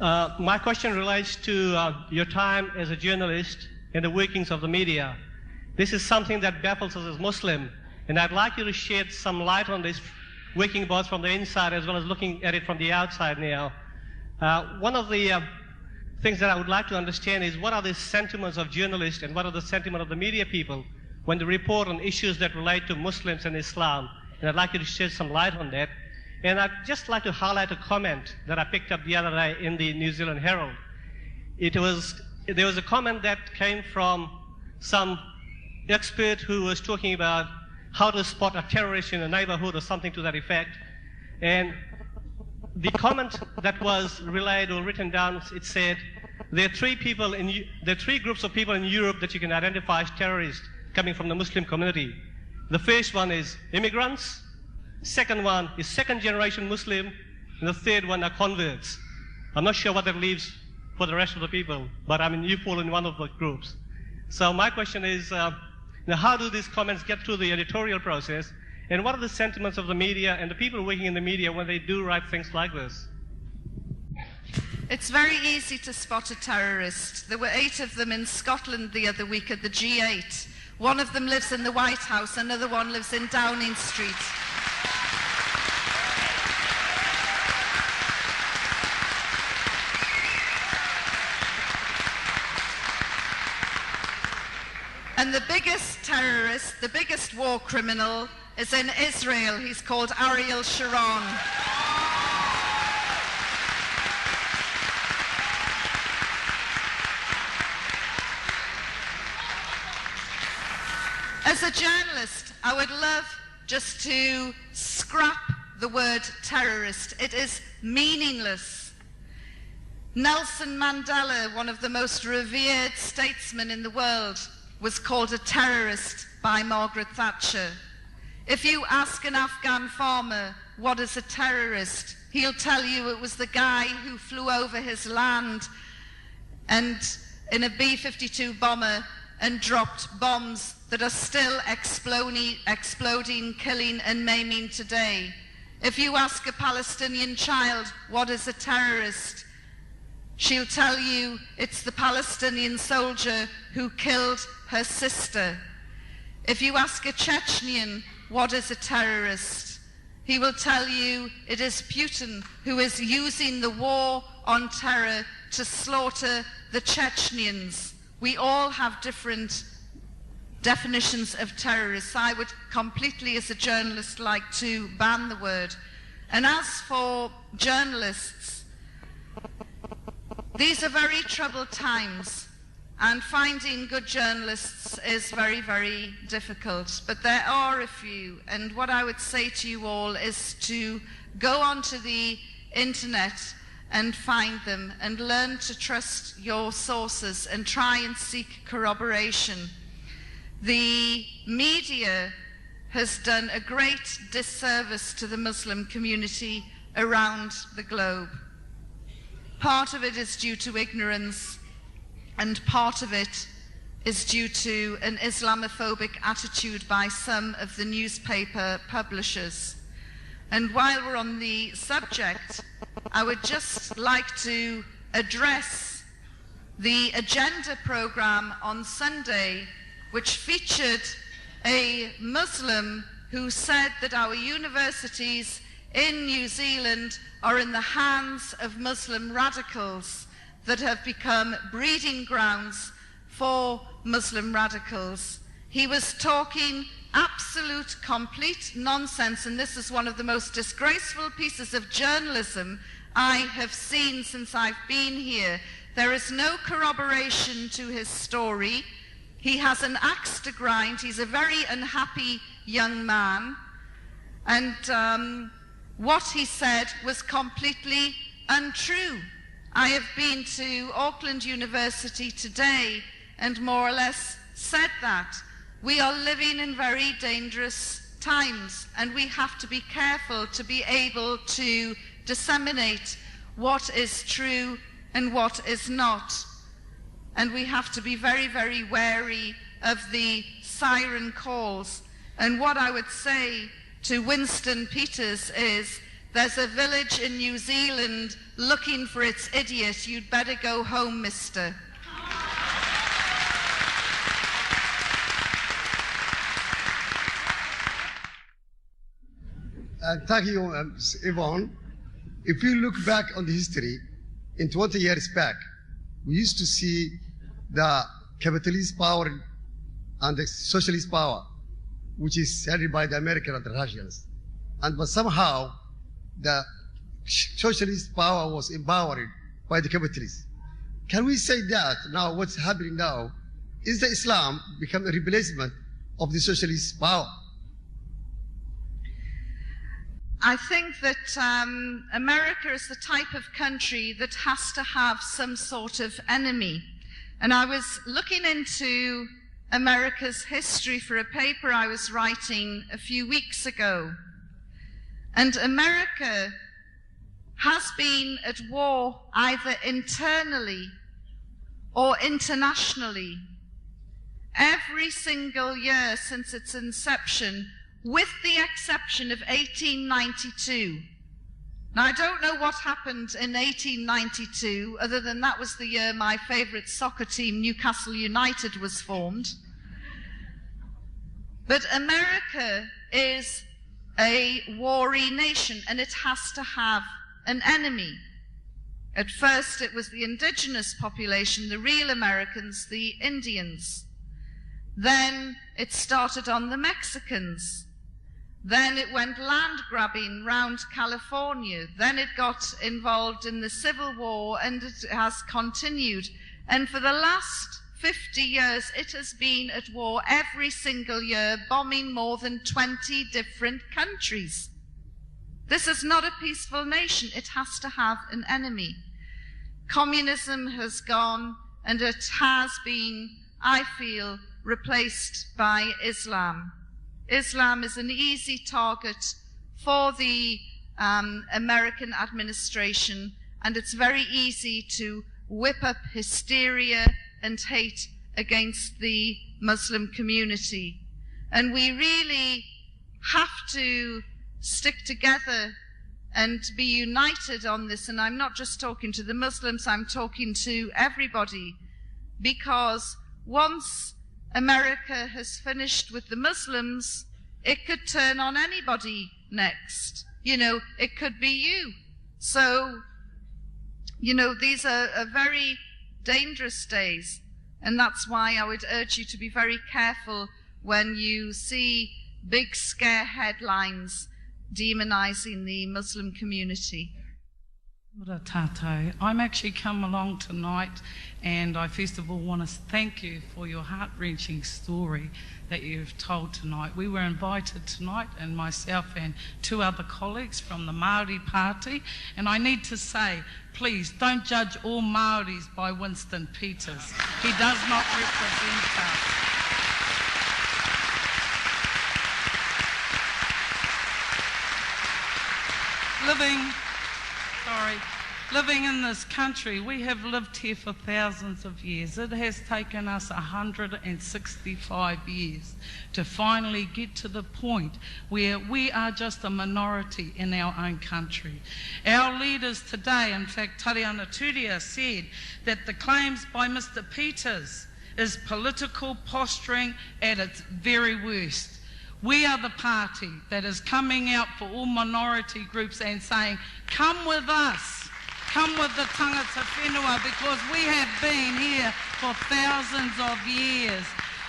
My question relates to your time as a journalist and the workings of the media. This is something that baffles us as Muslim, and I'd like you to shed some light on this, working both from the inside as well as looking at it from the outside now. One of the things that I would like to understand is what are the sentiments of journalists and what are the sentiments of the media people when they report on issues that relate to Muslims and Islam. And I'd like you to shed some light on that. And I'd just like to highlight a comment that I picked up the other day in the New Zealand Herald. There was a comment that came from some expert who was talking about how to spot a terrorist in a neighborhood or something to that effect. And the comment that was relayed or written down, it said, there are three groups of people in Europe that you can identify as terrorists coming from the Muslim community. The first one is immigrants, second one is second-generation Muslim, and the third one are converts. I'm not sure what that leaves for the rest of the people, but I mean, you fall in one of the groups. So my question is, now how do these comments get through the editorial process, and what are the sentiments of the media and the people working in the media when they do write things like this? It's very easy to spot a terrorist. There were 8 of them in Scotland the other week at the G8. One of them lives in the White House, another one lives in Downing Street. And the biggest terrorist, the biggest war criminal, is in Israel. He's called Ariel Sharon. As a journalist, I would love just to scrap the word terrorist. It is meaningless. Nelson Mandela, one of the most revered statesmen in the world, was called a terrorist by Margaret Thatcher. If you ask an Afghan farmer what is a terrorist, he'll tell you it was the guy who flew over his land and in a B-52 bomber and dropped bombs that are still exploding, killing and maiming today. If you ask a Palestinian child what is a terrorist, she'll tell you it's the Palestinian soldier who killed her sister. If you ask a Chechnyan what is a terrorist, he will tell you it is Putin who is using the war on terror to slaughter the Chechnyans. We all have different definitions of terrorists. I would completely, as a journalist, like to ban the word. And as for journalists, these are very troubled times, and finding good journalists is very, very difficult. But there are a few, and what I would say to you all is to go onto the internet and find them and learn to trust your sources and try and seek corroboration. The media has done a great disservice to the Muslim community around the globe. Part of it is due to ignorance, and part of it is due to an Islamophobic attitude by some of the newspaper publishers. And while we're on the subject, I would just like to address the agenda program on Sunday, which featured a Muslim who said that our universities in New Zealand are in the hands of Muslim radicals that have become breeding grounds for Muslim radicals. He was talking absolute, complete nonsense, and this is one of the most disgraceful pieces of journalism I have seen since I've been here. There is no corroboration to his story. He has an axe to grind. He's a very unhappy young man, and what he said was completely untrue. I have been to Auckland University today and more or less said that. We are living in very dangerous times, and we have to be careful to be able to disseminate what is true and what is not. And we have to be very, very wary of the siren calls. And what I would say to Winston Peters is There's a village in New Zealand looking for its idiot. You'd better go home, mister. Thank you, Yvonne. If you look back on the history, in 20 years back, we used to see the capitalist power and the socialist power, which is headed by the Americans and the Russians. But somehow, the socialist power was empowered by the capitalists. Can we say that now what's happening now is that Islam become a replacement of the socialist power? I think that America is the type of country that has to have some sort of enemy. And I was looking into America's history for a paper I was writing a few weeks ago. And America has been at war either internally or internationally every single year since its inception, with the exception of 1892. Now, I don't know what happened in 1892, other than that was the year my favourite soccer team, Newcastle United, was formed. But America is a warry nation, and it has to have an enemy. At first, it was the indigenous population, the real Americans, the Indians. Then it started on the Mexicans. Then it went land grabbing round California. Then it got involved in the Civil War, and it has continued. And for the last 50 years, it has been at war every single year, bombing more than 20 different countries. This is not a peaceful nation. It has to have an enemy. Communism has gone, and it has been, I feel, replaced by Islam. Islam is an easy target for the American administration, and it's very easy to whip up hysteria and hate against the Muslim community. And we really have to stick together and be united on this. And I'm not just talking to the Muslims, I'm talking to everybody, because once America has finished with the Muslims, it could turn on anybody next. You know, it could be you. So, you know, these are very dangerous days, and that's why I would urge you to be very careful when you see big scare headlines demonizing the Muslim community. Ora tātou. I'm actually come along tonight, and I first of all want to thank you for your heart-wrenching story that you've told tonight. We were invited tonight, and myself and two other colleagues from the Māori Party, and I need to say, please don't judge all Māoris by Winston Peters. He does not represent us. Living in this country, we have lived here for thousands of years. It has taken us 165 years to finally get to the point where we are just a minority in our own country. Our leaders today, in fact, Tariana Turia said that the claims by Mr. Peters is political posturing at its very worst. We are the party that is coming out for all minority groups and saying, come with us, come with the tangata whenua, because we have been here for thousands of years.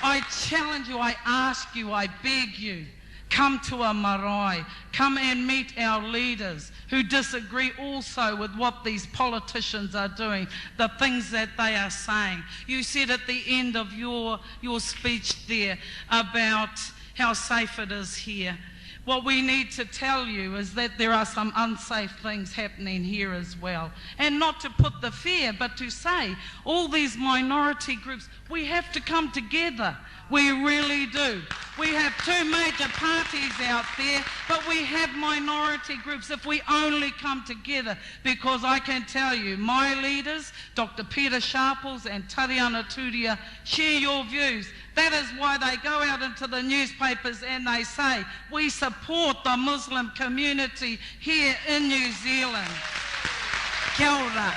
I challenge you, I ask you, I beg you, come to a marae, come and meet our leaders who disagree also with what these politicians are doing, the things that they are saying. You said at the end of your speech there about how safe it is here. What we need to tell you is that there are some unsafe things happening here as well. And not to put the fear, but to say all these minority groups, we have to come together. We really do. We have two major parties out there, but we have minority groups if we only come together. Because I can tell you, my leaders, Dr. Peter Sharples and Tariana Turia, share your views. That is why they go out into the newspapers and they say, we support the Muslim community here in New Zealand. Kia ora.